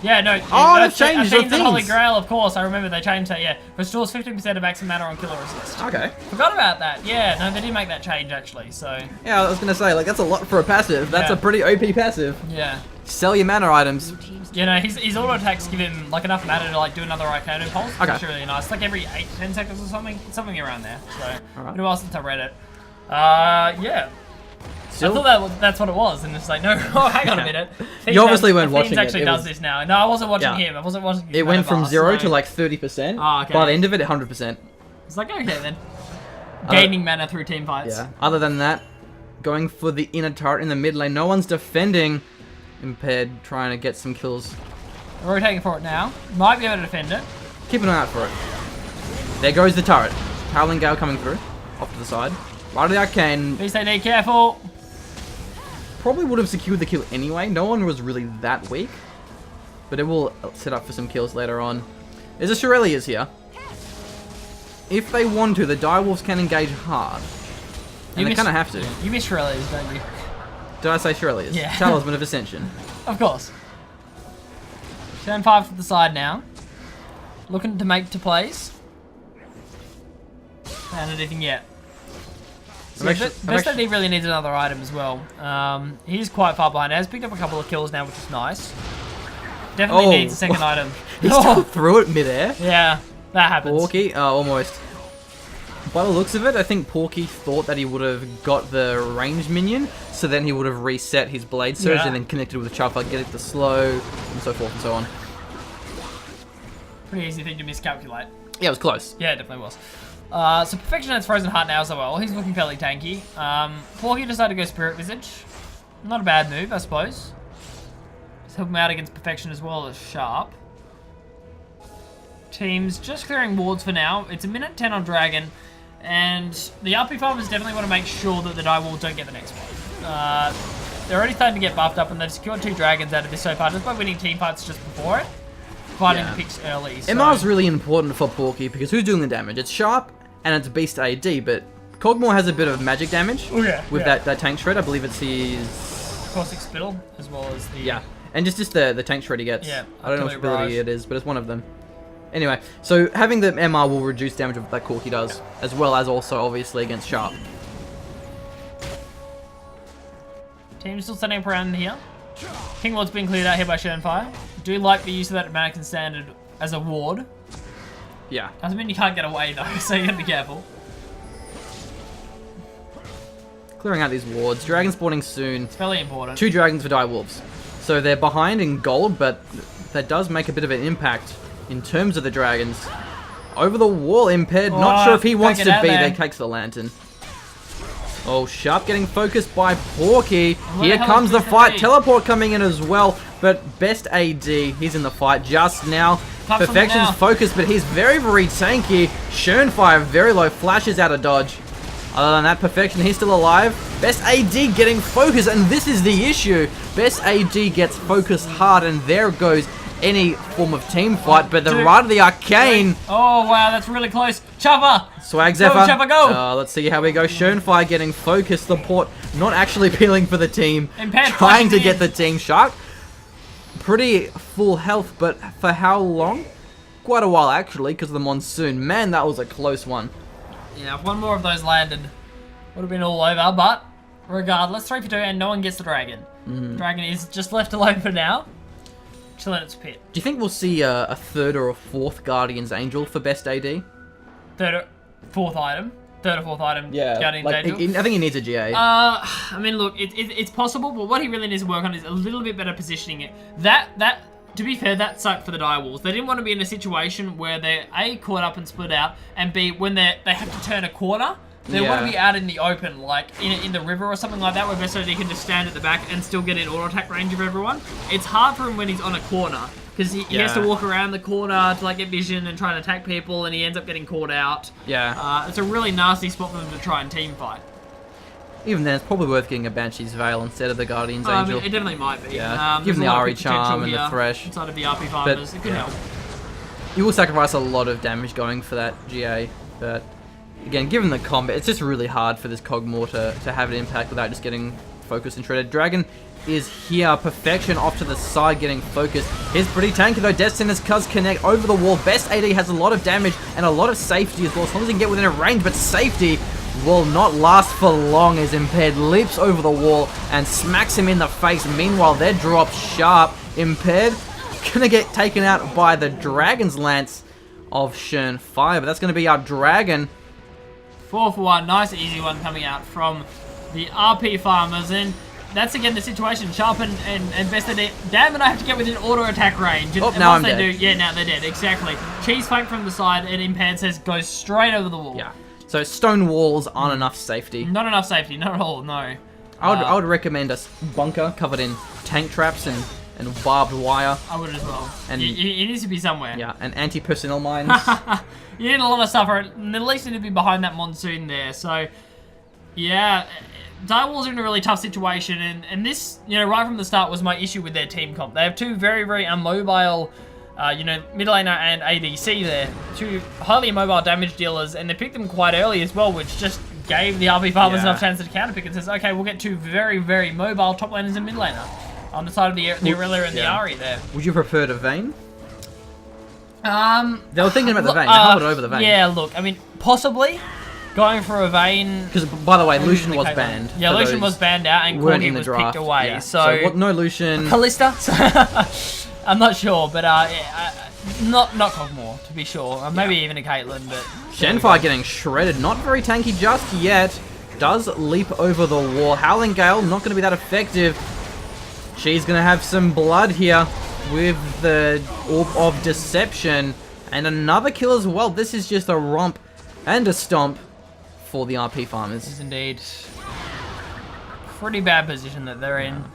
B: Yeah, no.
C: Oh, they've changed
B: the Holy Grail, of course. I remember they changed that, yeah. Restores 15% of maximum mana on killer resist.
C: Okay.
B: Forgot about that. Yeah, no, they did make that change, actually, so...
C: Yeah, I was going to say, like, that's a lot for a passive. That's a pretty OP passive.
B: Yeah.
C: Sell your mana items.
B: You know, his auto attacks give him, like, enough mana to, like, do another Arcano pulse.
C: Okay.
B: Which is really nice. Like, every 8 to 10 seconds or something around there. So,
C: Alright.
B: who else to Reddit? Yeah.
C: Still?
B: I thought that's what it was, and it's like, no, oh, hang on a minute.
C: You obviously weren't watching it.
B: Actually does this now. No, I wasn't watching him. I wasn't watching him.
C: It went from 0 to like 30%.
B: Oh, okay.
C: By the end of it, 100%.
B: It's like, okay then. Gaining mana through team fights.
C: Yeah. Other than that, going for the inner turret in the mid lane. No one's defending. Impaired, trying to get some kills.
B: Rotating for it now. Might be able to defend it.
C: Keep an eye out for it. There goes the turret. Howling Gale coming through. Off to the side. Right of the Arcane.
B: Beast AD, careful.
C: Probably would have secured the kill anyway. No one was really that weak. But it will set up for some kills later on. There's a Shurelya's here. If they want to, the Direwolves can engage hard. And they kind of have to.
B: You miss Shurelya's, don't you?
C: Did I say Shurelya's?
B: Yeah.
C: Talisman of Ascension.
B: Of course. Turn 5 to the side now. Looking to make to plays. And anything yet. Best AD really needs another item as well. He's quite far behind. He has picked up a couple of kills now, which is nice. Definitely needs a second item.
C: He still threw it midair.
B: Yeah, that happens.
C: Porky, almost. By the looks of it, I think Porky thought that he would have got the ranged minion, so then he would have reset his Blade Surge and then connected with the Chopper, get it to slow, and so forth and so on.
B: Pretty easy thing to miscalculate.
C: Yeah, it was close.
B: Yeah, it definitely was. So Perfection has Frozen Heart now as well. He's looking fairly tanky. Porky decided to go Spirit Visage. Not a bad move, I suppose. Just help him out against Perfection as well as Sharp. Teams just clearing wards for now. It's a minute 10 on Dragon. And the RP farmers definitely want to make sure that the Direwolves don't get the next one. They're already starting to get buffed up and they've secured 2 dragons out of this so far just by winning team fights just before it. Fighting the picks early. So.
C: MR is really important for Porky because who's doing the damage? It's Sharp and it's Beast AD, but Cogmore has a bit of magic damage with that tank shred. I believe it's his...
B: Caustic Spittle as well as the...
C: Yeah, and just the tank shred he gets.
B: Yeah,
C: I don't know which ability it is, but it's one of them. Anyway, so having the MR will reduce damage that Corki does, as well as also obviously against Sharp.
B: Team still setting up around here. King Lord's being cleared out here by Schönfire. Do like the use of that mannequin standard as a ward.
C: Yeah.
B: Doesn't mean you can't get away though, so you gotta be careful.
C: Clearing out these wards. Dragon spawning soon.
B: It's fairly important.
C: 2 dragons for Direwolves. So they're behind in gold, but that does make a bit of an impact in terms of the dragons. Over the wall, Impaired. Not sure if he wants to be. They takes the lantern. Oh, Sharp getting focused by Porky. Here comes the fight. Teleport coming in as well. But Best AD, he's in the fight just now. Perfection's focused, but he's very, very tanky. Schönfire very low, flashes out of dodge. Other than that, Perfection, he's still alive. Best AD getting focused, and this is the issue. Best AD gets focused hard, and there goes any form of team fight, but the
B: two,
C: Ride of the Arcane.
B: Oh, wow, that's really close. Chopper!
C: Swag Zephyr.
B: Chopper, go!
C: Let's see how we go. Schoenfire getting focused. The port not actually peeling for the team.
B: Impaired
C: Trying to
B: flashing
C: get
B: in.
C: the team. Shark, pretty full health, but for how long? Quite a while, actually, because of the monsoon. Man, that was a close one.
B: Yeah, if one more of those landed, would have been all over, but regardless, 3 for 2, and no one gets the dragon. The dragon is just left alone for now, chilling at its pit.
C: Do you think we'll see a third or a fourth Guardian's Angel for best AD?
B: Third or fourth item. Guardian's
C: like,
B: Angel.
C: I think he needs a GA.
B: I mean, look, it's possible, but what he really needs to work on is a little bit better positioning it. To be fair, that sucked for the Direwolves. They didn't want to be in a situation where they're A, caught up and split out, and B, when they have to turn a corner, they want to be out in the open, like in the river or something like that, where Best AD can just stand at the back and still get in auto attack range of everyone. It's hard for him when he's on a corner, because he has to walk around the corner to like get vision and try and attack people, and he ends up getting caught out.
C: Yeah.
B: It's a really nasty spot for them to try and team fight.
C: Even then, it's probably worth getting a Banshee's Veil instead of the Guardian's Angel.
B: It definitely might be.
C: Yeah. Given
B: there's
C: the
B: a lot of
C: Ari
B: potential
C: Charm and the
B: here
C: Thresh.
B: inside of the RP farmers, it could help.
C: You will sacrifice a lot of damage going for that GA, but again, given the combat, it's just really hard for this Cogmore to have an impact without just getting focused and shredded. Dragon is here. Perfection off to the side, getting focused. He's pretty tanky though. Destinus Cuz connect over the wall. Best AD has a lot of damage and a lot of safety as well, as long as he can get within a range, but safety will not last for long as Impaired leaps over the wall and smacks him in the face. Meanwhile, they're dropped sharp. Impaired gonna get taken out by the Dragon's Lance of Schoenfire, but that's gonna be our Dragon.
B: 4 for 1, nice easy one coming out from the RP farmers, and that's again the situation. Sharp and Best AD, damn it, I have to get within auto attack range. And,
C: now
B: once
C: I'm
B: they
C: dead.
B: do, now they're dead, exactly. Cheese flank from the side, and Impaired says go straight over the wall.
C: Yeah. So stone walls aren't enough safety.
B: Not enough safety, not at all, no.
C: I would recommend a bunker covered in tank traps and barbed wire.
B: I would as well.
C: And
B: it needs to be somewhere.
C: Yeah, and anti-personnel mines.
B: You need a lot of stuff, or at least need to be behind that monsoon there. So, yeah, Direwolves are in a really tough situation, and this, right from the start was my issue with their team comp. They have two very, very immobile, mid laner and ADC there. Two highly immobile damage dealers, and they picked them quite early as well, which just gave the RP farmers enough chance to counterpick and says, okay, we'll get two very, very mobile top laners and mid laner on the side of the Aurelia and the Ahri there.
C: Would you prefer to Vayne? They were thinking about the Vayne. They held it over the Vayne.
B: Yeah, look, I mean, possibly going for a Vayne.
C: Because, by the way, Lucian was banned.
B: Yeah, Lucian was banned out and Corny was picked away.
C: Yeah.
B: So
C: what, no Lucian.
B: Kalista? I'm not sure, but not Cogmore, to be sure. Maybe even a Caitlyn, but...
C: Shenfire getting shredded. Not very tanky just yet. Does leap over the wall. Howling Gale, not going to be that effective. She's going to have some blood here with the Orb of Deception. And another kill as well. This is just a romp and a stomp for the RP farmers.
B: It is indeed. Pretty bad position that they're in.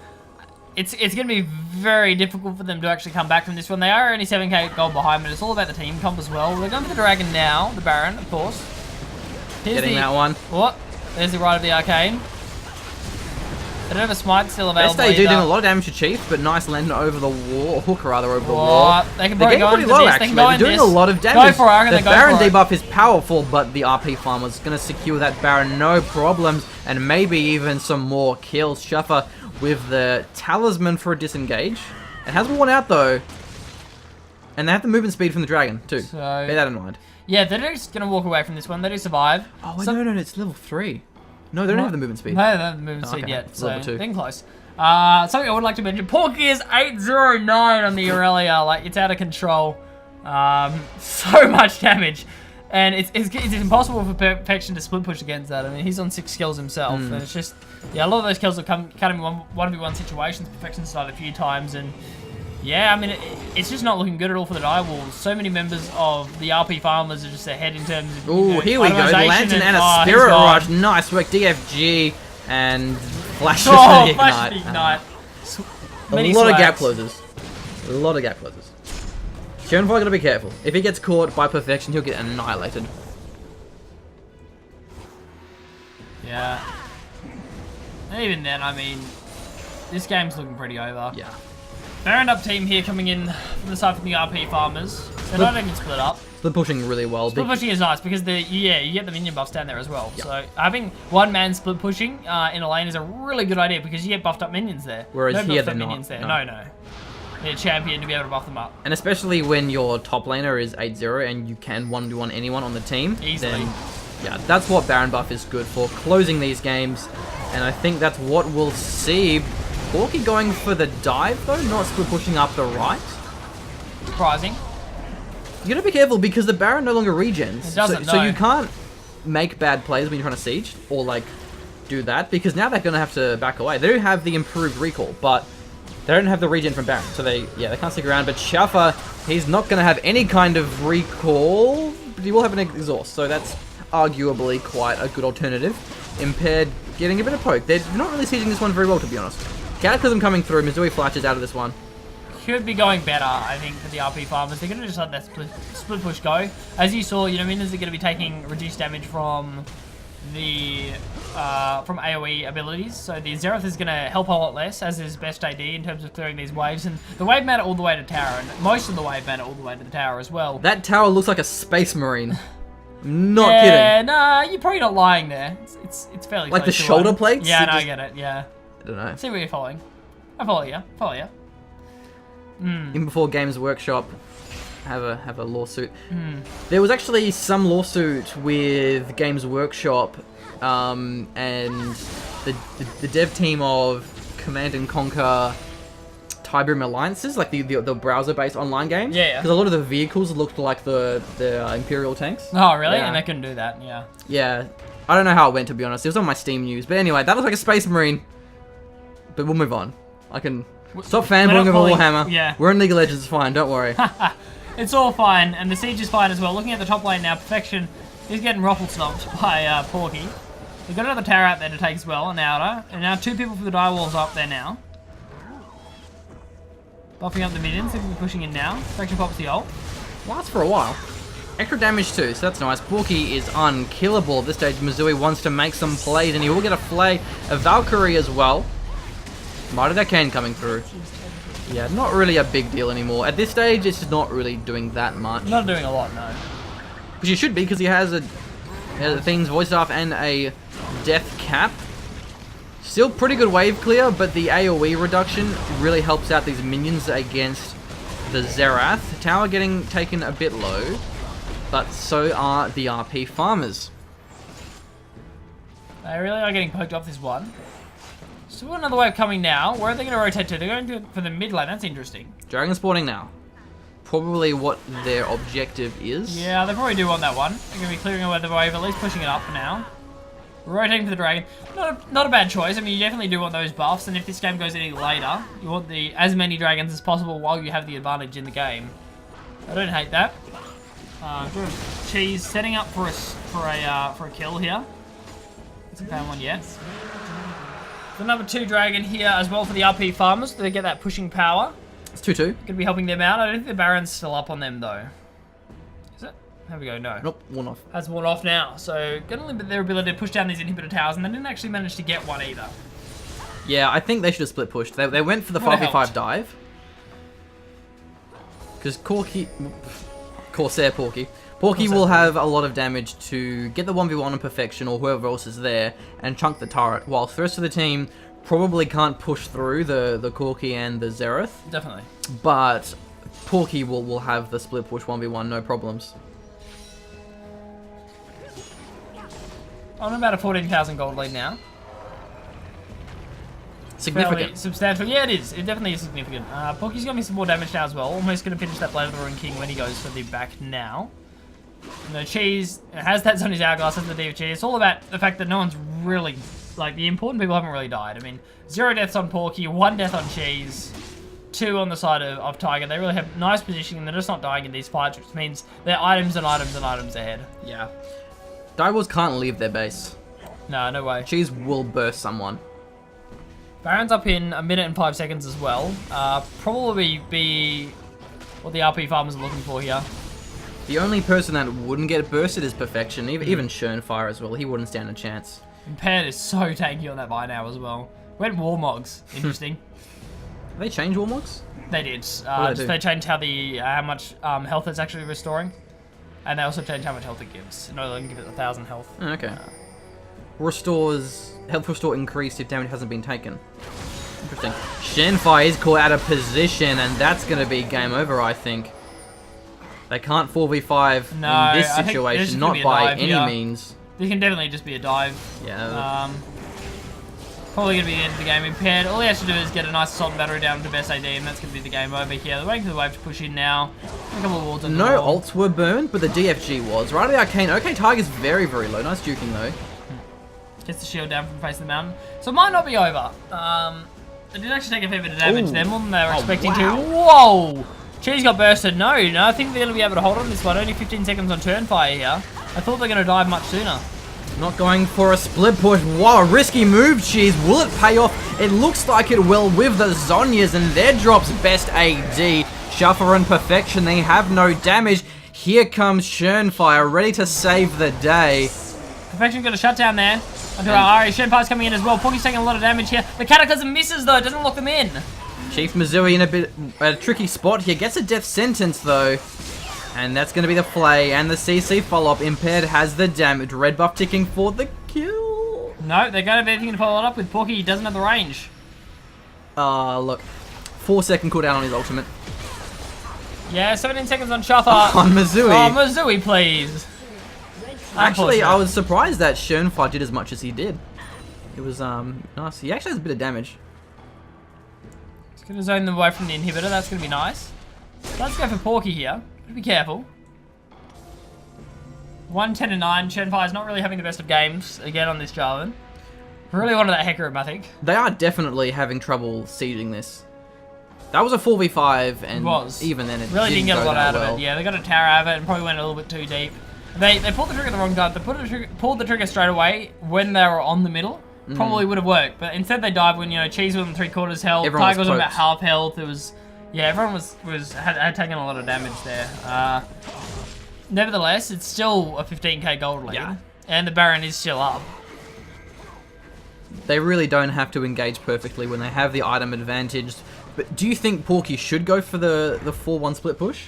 B: It's going to be very difficult for them to actually come back from this one. They are only 7k gold behind, but it's all about the team comp as well. They're going for the Dragon now, the Baron, of course. Here's
C: Getting that one.
B: What? There's the Rite of the Arcane. They don't have a smite still available.
C: Best AD doing a lot of damage to Chief, but nice landing over the wall, hook rather over the wall.
B: They can
C: They're
B: probably go
C: pretty
B: into
C: low
B: this.
C: actually.
B: They can go
C: They're
B: in
C: doing
B: this.
C: a lot of damage.
B: Go for it,
C: the
B: go
C: Baron
B: for it.
C: debuff is powerful, but the RP farmer's going to secure that Baron no problems, and maybe even some more kills. Shuffer with the Talisman for a disengage. It has worn out though, and they have the movement speed from the Dragon too.
B: So,
C: bear that in mind.
B: Yeah, they're just going to walk away from this one. They do survive.
C: Oh, no, it's level 3. No, they don't have the movement speed.
B: No, they don't have the movement speed
C: okay.
B: yet,
C: It's
B: so
C: level 2.
B: getting close. Something I would like to mention, Porky is 809 on the Aurelia. Like, it's out of control. So much damage. And it's impossible for Perfection to split push against that. I mean, he's on 6 kills himself. And it's just, a lot of those kills will come in 1v1 situations. Perfection's died a few times, and yeah, I mean, it's just not looking good at all for the Direwolves. So many members of the RP farmers are just ahead in terms of...
C: Ooh, here we go. Lantern and a Spirit Rush. Nice work. DFG and Flash of Ignite.
B: Flash of Ignite.
C: A lot of gap closers. A lot of gap closers. Schoenfire got to be careful. If he gets caught by Perfection, he'll get annihilated.
B: Yeah. And even then, I mean, this game's looking pretty over.
C: Yeah.
B: Baron up team here coming in from the side from the RP farmers. They're not even split up.
C: They're pushing really well.
B: Split pushing is nice because you get the minion buffs down there as well. Yep. So having one man split pushing in a lane is a really good idea because you get buffed up minions there.
C: Whereas here they're
B: minions
C: not.
B: There. No. They're champion to be able to buff them up.
C: And especially when your top laner is 8-0 and you can 1v1 anyone on the team.
B: Easily.
C: Then, yeah, that's what Baron buff is good for, closing these games. And I think that's what we'll see. Porky going for the dive though, not split pushing up the right.
B: Surprising.
C: You gotta be careful because the Baron no longer regens.
B: It doesn't,
C: so you can't make bad plays when you're trying to siege or like do that because now they're gonna have to back away. They do have the improved recall, but they don't have the regen from Baron, so they can't stick around. But Shaffer, he's not gonna have any kind of recall, but he will have an exhaust, so that's arguably quite a good alternative. Impaired getting a bit of poke. They're not really sieging this one very well, to be honest. Cataclysm coming through. Missouri flashes out of this one.
B: Should be going better, I think, for the RP farmers. They're going to just let that split push go. As you saw, minions are going to be taking reduced damage from the from AoE abilities. So the Xerath is going to help a lot less, as is best AD in terms of clearing these waves. And the wave matter all the way to tower, and most of the wave matter all the way to the tower as well.
C: That tower looks like a space marine. Not
B: kidding.
C: Yeah,
B: nah, you're probably not lying there. It's fairly
C: like
B: close
C: the
B: to
C: shoulder
B: one.
C: plates.
B: Yeah, no, I get it. Yeah.
C: I don't know.
B: See where you're following. I follow you.
C: Even before Games Workshop have a lawsuit. There was actually some lawsuit with Games Workshop and the dev team of Command and Conquer Tiberium Alliances, like the browser-based online games.
B: Yeah.
C: Because a lot of the vehicles looked like the Imperial tanks.
B: Oh, really?
C: Yeah.
B: And they couldn't do that, yeah.
C: Yeah. I don't know how it went, to be honest. It was on my Steam news. But anyway, that looks like a Space Marine. But we'll move on. I can... Stop fanboying over Warhammer.
B: Yeah.
C: We're in League of Legends, it's fine, don't worry.
B: It's all fine, and the siege is fine as well. Looking at the top lane now, Perfection is getting ruffle stomped by Porky. They've got another tower out there to take as well, an outer. And now 2 people for the die walls up there now. Buffing up the minions, they're going to be pushing in now. Perfection pops the ult.
C: Lasts for a while. Extra damage too, so that's nice. Porky is unkillable at this stage. Missouri wants to make some plays, and he will get a flay. A Valkyrie as well. Mighty Arcane coming through. Yeah, not really a big deal anymore. At this stage, it's not really doing that much.
B: Not doing a lot, no.
C: Which he should be, because he has a Thing's Voice Staff and a Death Cap. Still pretty good wave clear, but the AoE reduction really helps out these minions against the Xerath. Tower getting taken a bit low, but so are the RP farmers.
B: They really are getting poked off this one. So another wave coming now. Where are they going to rotate to? They're going to do it for the mid lane. That's interesting.
C: Dragon spawning now. Probably what their objective is.
B: Yeah, they probably do want that one. They're going to be clearing away the wave, at least pushing it up for now. Rotating for the dragon. Not a bad choice. I mean, you definitely do want those buffs, and if this game goes any later, you want as many dragons as possible while you have the advantage in the game. I don't hate that. Cheese setting up for a kill here. Hasn't found one yet. The number 2 dragon here as well for the RP farmers. They get that pushing power.
C: It's 2-2.
B: Going to be helping them out. I don't think the Baron's still up on them though. Is it? There we go. No.
C: Nope. Worn off.
B: Has worn off now. So going to limit their ability to push down these inhibitor towers, and they didn't actually manage to get one either.
C: Yeah, I think they should have split pushed. They went for the 5v5 dive. Because Corsair Porky will have a lot of damage to get the 1v1 on Perfection or whoever else is there and chunk the turret, whilst the rest of the team probably can't push through the Corky and the Xerath.
B: Definitely.
C: But Porky will have the split push 1v1, no problems.
B: I'm about a 14,000 gold lead now.
C: Significant.
B: Fairly substantial. Yeah, it is. It definitely is significant. Porky's got me some more damage now as well. Almost going to finish that Blade of the Ruined King when he goes for the back now. And the Cheese has that on his hourglass, has the DFG. It's all about the fact that no one's really, like, the important people haven't really died. I mean, 0 deaths on Porky, 1 death on Cheese, 2 on the side of Tiger. They really have nice positioning. They're just not dying in these fights, which means they're items and items and items ahead.
C: Yeah. Direwolves can't leave their base.
B: No, no way.
C: Cheese will burst someone.
B: Baron's up in 1 minute and 5 seconds as well. Probably be what the RP farmers are looking for here.
C: The only person that wouldn't get bursted is Perfection. Even Schönfire as well. He wouldn't stand a chance.
B: Impaired is so tanky on that buy now as well. Went Warmogs. Interesting.
C: They changed Warmogs?
B: They did.
C: What do?
B: They changed how much health it's actually restoring. And they also changed how much health it gives. No longer give it 1,000 health.
C: Oh, okay. Health restore increased if damage hasn't been taken. Interesting. Shenfire is caught out of position, and that's going to be game over, I think. They can't 4v5 in this situation, not by any means.
B: This can definitely just be a dive.
C: Yeah.
B: Probably going to be the end of the game. Impaired. All he has to do is get a nice assault and battery down to best AD, and that's going to be the game over here. They're waiting for the wave to push in now. A couple of wards on the wall.
C: Ults were burned, but the DFG was. Right, the Arcane. Okay, Tiger's very, very low. Nice juking, though.
B: Gets the shield down from the face of the mountain. So it might not be over. It did actually take a fair bit of damage there, more than they were expecting to. Whoa! Cheese got bursted. No, I think they're going to be able to hold on this one. Only 15 seconds on turn fire here. I thought they were going to dive much sooner.
C: Not going for a split push. Wow, a risky move, Cheese. Will it pay off? It looks like it will with the Zhonyas, and their drops best AD. Shuffler and Perfection, they have no damage. Here comes Shenfire, ready to save the day.
B: Perfection's got a shutdown there. Shenfire's coming in as well. Porky's taking a lot of damage here. The Cataclysm misses, though. It doesn't lock them in.
C: Chief Missouri in a tricky spot here. Gets a death sentence, though. And that's going to be the flay and the CC follow-up. Impaired has the damage. Red buff ticking for the kill.
B: No, they're going to be anything to follow it up with. Porky doesn't have the range.
C: Look. 4-second cooldown on his ultimate.
B: Yeah, 17 seconds on Shuffle.
C: On Missouri.
B: Oh, Missouri, please.
C: Actually, I was surprised that Shenfire did as much as he did. It was, nice. He actually has a bit of damage.
B: He's going to zone them away from the inhibitor. That's going to be nice. Let's go for Porky here. Be careful. 1, 10, and 9. Shenfire's not really having the best of games again on this Jarvan. Really wanted that Hecarim, I think.
C: They are definitely having trouble sieging this. That was a 4v5, and even then it
B: really didn't get a lot out
C: of
B: it. Yeah, they got a tower out of it and probably went a little bit too deep. They pulled the trigger the wrong time. They pulled the trigger straight away when they were on the middle. Probably would have worked, but instead they died when Cheese was on 3/4 health. Tiger was on about half health. It was. Yeah, everyone had taken a lot of damage there. Nevertheless, it's still a 15k gold lead, and the Baron is still up.
C: They really don't have to engage perfectly when they have the item advantage. But do you think Porky should go for the 4-1 split push?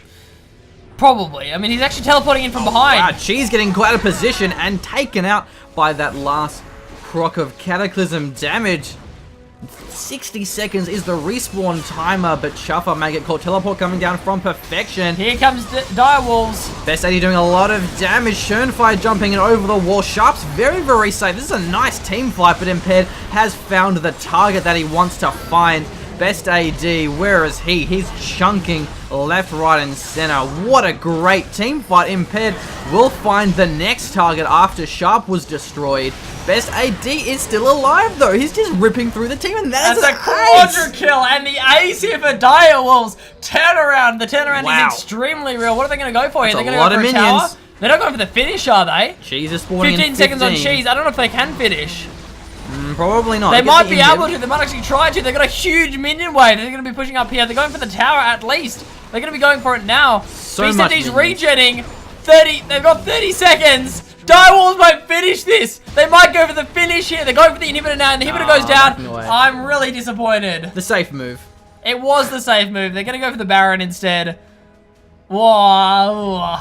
B: Probably. I mean, he's actually teleporting in from behind.
C: Wow, Cheese getting caught out of position and taken out by that last proc of Cataclysm damage. 60 seconds is the respawn timer, but Shuffle may get caught. Teleport coming down from Perfection.
B: Here comes Direwolves.
C: Best AD doing a lot of damage. Shenfire jumping in over the wall. Sharp's very, very safe. This is a nice team fight, but Impaired has found the target that he wants to find. Best AD, where is he? He's chunking left, right, and center. What a great team fight. Impaired will find the next target after Sharp was destroyed. Best AD is still alive, though. He's just ripping through the team, and that's
B: a quadra kill, and the ace here for Direwolves. Turnaround. The turnaround is extremely real. What are they going to go for here? They're going to go for a tower? They're not going for the finish, are they?
C: Cheese is spawning in
B: 15 seconds on Cheese. I don't know if they can finish.
C: Probably not.
B: They might be able to. They might actually try to. They've got a huge minion wave. They're going to be pushing up here. They're going for the tower at least. They're going to be going for it now. BCD's regenning. 30. They've got 30 seconds. Direwolves might finish this. They might go for the finish here. They're going for the inhibitor now, and the inhibitor goes down. I'm really disappointed.
C: The safe move.
B: It was the safe move. They're going to go for the Baron instead. Whoa.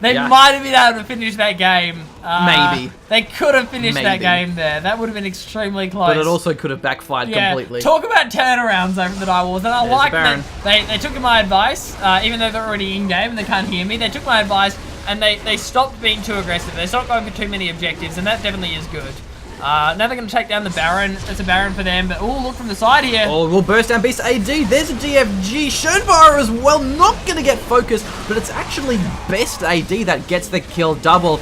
B: They might have been able to finish that game.
C: Maybe.
B: They could have finished that game there. That would have been extremely close.
C: But it also could have backfired completely.
B: Talk about turnarounds though from the Direwolves. And I like that they took my advice, even though they're already in-game and they can't hear me. They took my advice and they stopped being too aggressive. They stopped going for too many objectives, and that definitely is good. Now they're going to take down the Baron. It's a Baron for them, but look from the side here.
C: Oh, we'll burst down Beast AD. There's a DFG. Shenfire as well, not going to get focused, but it's actually Best AD that gets the kill double.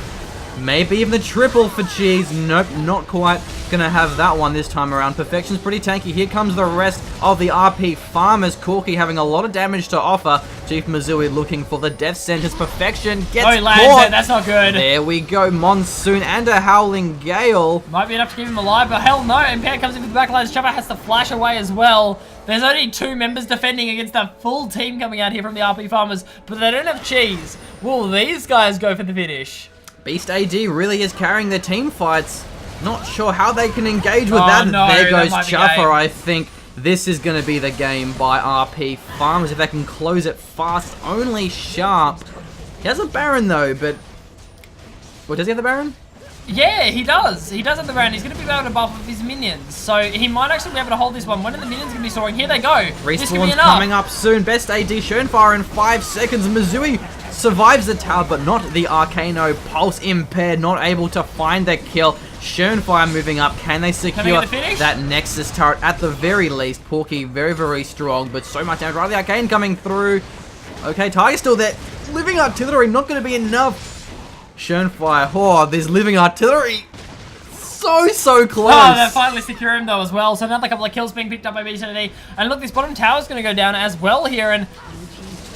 C: Maybe even the triple for Cheese. Nope, not quite going to have that one this time around. Perfection's pretty tanky. Here comes the rest of the RP farmers. Corky having a lot of damage to offer. Chief Missouri looking for the death sentence. Perfection gets caught.
B: That's not good.
C: There we go. Monsoon and a Howling Gale.
B: Might be enough to keep him alive, but hell no. Impaired comes in with the backlines. Chopper has to flash away as well. There's only 2 members defending against a full team coming out here from the RP farmers, but they don't have Cheese. Will these guys go for the finish?
C: Beast AD really is carrying the team fights. Not sure how they can engage with that.
B: No,
C: there goes Chuffer, I think. This is going to be the game by RP Farmers if they can close it fast. Only Sharp. He has a Baron though, but... What, does he have the Baron?
B: Yeah, he does. He does have the Baron. He's going to be able to buff up his minions. So he might actually be able to hold this one. When are the minions going to be soaring? Here they go. This could be
C: Respawn's
B: enough.
C: coming up soon. Best AD Schönfire in 5 seconds. Mizui survives the tower, but not the Arcano. Pulse impaired, not able to find the kill. Schönfire moving up. Can they secure that Nexus turret? At the very least, Porky very, very strong, but so much damage. Right, the Arcane coming through. Okay, Tiger's still there. Living Artillery, not going to be enough. Schönfire, oh, there's Living Artillery. So close.
B: Oh, they finally secure him though as well. So another couple of kills being picked up by BTD. And look, this bottom tower is going to go down as well here. And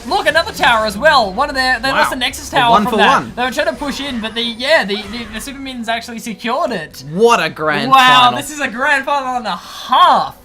B: look, another tower as well. One of their, they lost the Nexus tower from that. They were trying to push in, but the Super Minions actually secured it.
C: What a grand final.
B: Wow, this is a grand final and a half.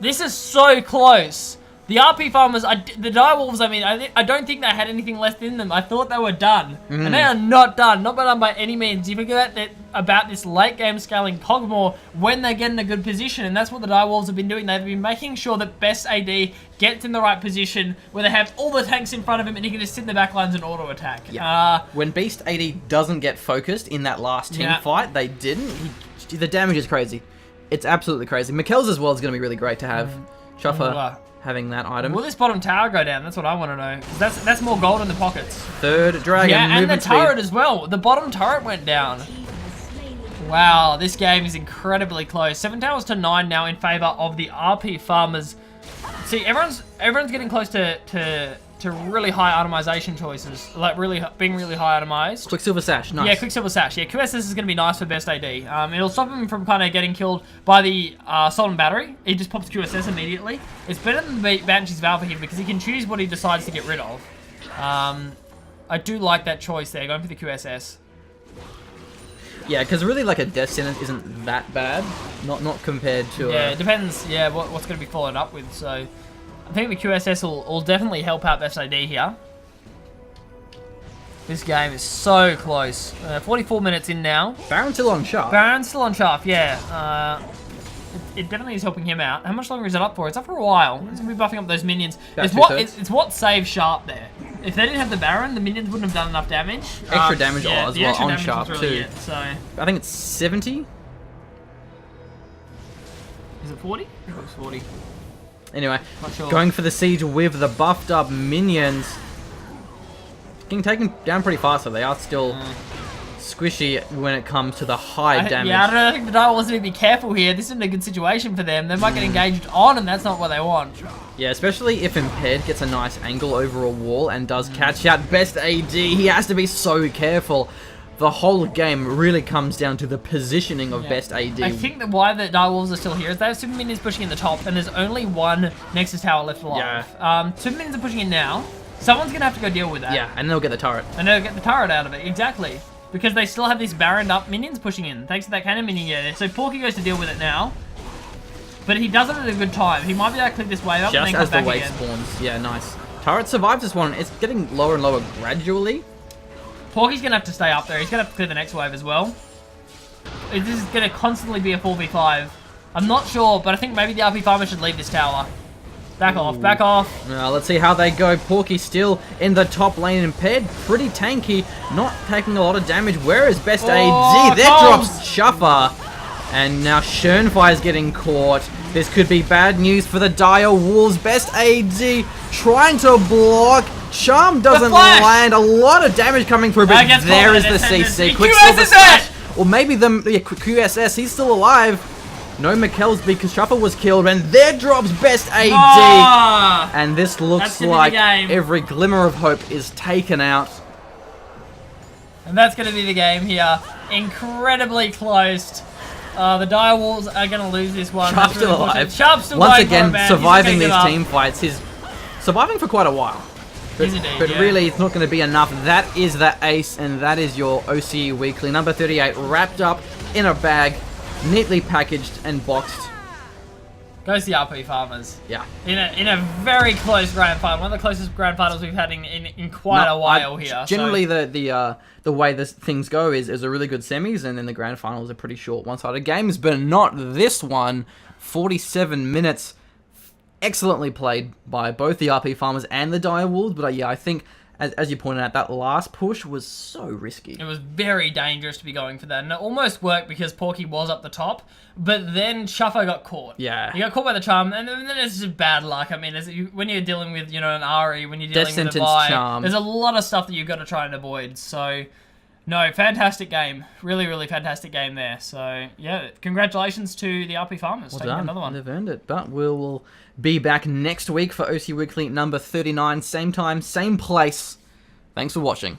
B: This is so close. The RP Farmers, the Direwolves, I mean, I don't think they had anything left in them. I thought they were done. And they are not done. Not done by any means. You forget about this late game scaling Cogmore when they get in a good position. And that's what the Direwolves have been doing. They've been making sure that Best AD gets in the right position where they have all the tanks in front of him and he can just sit in the back lines and auto attack.
C: Yeah. When Beast AD doesn't get focused in that last team fight, they didn't. The damage is crazy. It's absolutely crazy. Mikkel's as well is going to be really great to have. Shuffer having that item.
B: Will this bottom tower go down? That's what I want to know. That's more gold in the pockets.
C: Third dragon.
B: Yeah, and the turret as well. The bottom turret went down. Wow, this game is incredibly close. 7 towers to 9 now in favor of the RP Farmers. See, everyone's getting close to really high itemization choices, like being really high itemized.
C: Quicksilver Sash, nice.
B: Yeah, Quicksilver Sash. Yeah, QSS is going to be nice for Best AD. It'll stop him from kind of getting killed by the Assault and Battery. He just pops QSS immediately. It's better than the Banshee's Vow for him because he can choose what he decides to get rid of. I do like that choice there, going for the QSS.
C: Yeah, because really like a Death Sentence isn't that bad, not compared to...
B: Yeah, it depends, what's going to be followed up with, so... I think the QSS will definitely help out Best AD here. This game is so close. 44 minutes in now.
C: Baron's still on Sharp.
B: Baron's still on Sharp, yeah. It definitely is helping him out. How much longer is it up for? It's up for a while. It's going to be buffing up those minions. It's what saves Sharp there. If they didn't have the Baron, the minions wouldn't have done enough damage.
C: Extra damage as well on Sharp too.
B: So
C: I think it's 70.
B: Is it 40? I think it's 40.
C: Anyway, going for the siege with the buffed up minions. Getting taken down pretty fast, so they are still squishy when it comes to the high damage.
B: Yeah, I don't know, I think the Dire wants to be careful here. This isn't a good situation for them. They might get engaged on, and that's not what they want. Yeah,
C: especially if Impaired gets a nice angle over a wall and does catch out Best AD. He has to be so careful. The whole game really comes down to the positioning of Best AD.
B: I think that why the Direwolves are still here is they have Super Minions pushing in the top, and there's only one Nexus Tower left alive. Yeah. Super Minions are pushing in now. Someone's going to have to go deal with that.
C: Yeah, and they'll get the turret.
B: And they'll get the turret out of it, exactly. Because they still have these Baroned up minions pushing in, thanks to that cannon minion there. So Porky goes to deal with it now. But he does it at a good time. He might be able to click this wave up and then come back again. Just as the wave
C: spawns. Yeah, nice. Turret survives this one. It's getting lower and lower gradually.
B: Porky's going to have to stay up there. He's going to have to clear the next wave as well. This is going to constantly be a 4v5. I'm not sure, but I think maybe the RP Farmer should leave this tower. Back off, back off.
C: Let's see how they go. Porky still in the top lane, Impaired. Pretty tanky, not taking a lot of damage. Where is Best AD? There drops Shuffer. And now Schönfire's getting caught. This could be bad news for the Dire Wolves. Best AD trying to block. Charm doesn't land. A lot of damage coming through, but there is the CC. Quicksilver Sash. Or maybe the QSS. He's still alive. No Mikkel's because Shuffer was killed, and there drops Best AD. And this looks like every glimmer of hope is taken out.
B: And that's going to be the game here. Incredibly close. The Dire Wolves are going to lose this one.
C: Sharp's still alive.
B: Sharp's still
C: once again, surviving these team fights. He's surviving for quite a while. But really, it's not going to be enough. That is the ace, and that is your OCE Weekly. Number 38, wrapped up in a bag, neatly packaged and boxed.
B: Goes the RP Farmers.
C: Yeah.
B: In a very close grand final. One of the closest grand finals we've had in quite a while here.
C: Generally, the way things go is a really good semis, and then the grand finals are pretty short one-sided games, but not this one. 47 minutes. excellently played by both the RP farmers and the dire wolves. But yeah, I think, as you pointed out, that last push was so risky.
B: It was very dangerous to be going for that, and it almost worked because Porky was up the top, but then Shuffo got caught.
C: Yeah.
B: He got caught by the charm, and then it's just bad luck. I mean, when you're dealing with, an Ari, when you're dealing with a Vi,
C: charm.
B: there's a lot of stuff that you've got to try and avoid, so... No, fantastic game. Really, really fantastic game there. So, yeah, congratulations to the RP Farmers taking another one.
C: They've earned it. But we'll be back next week for OCE Weekly number 39. Same time, same place. Thanks for watching.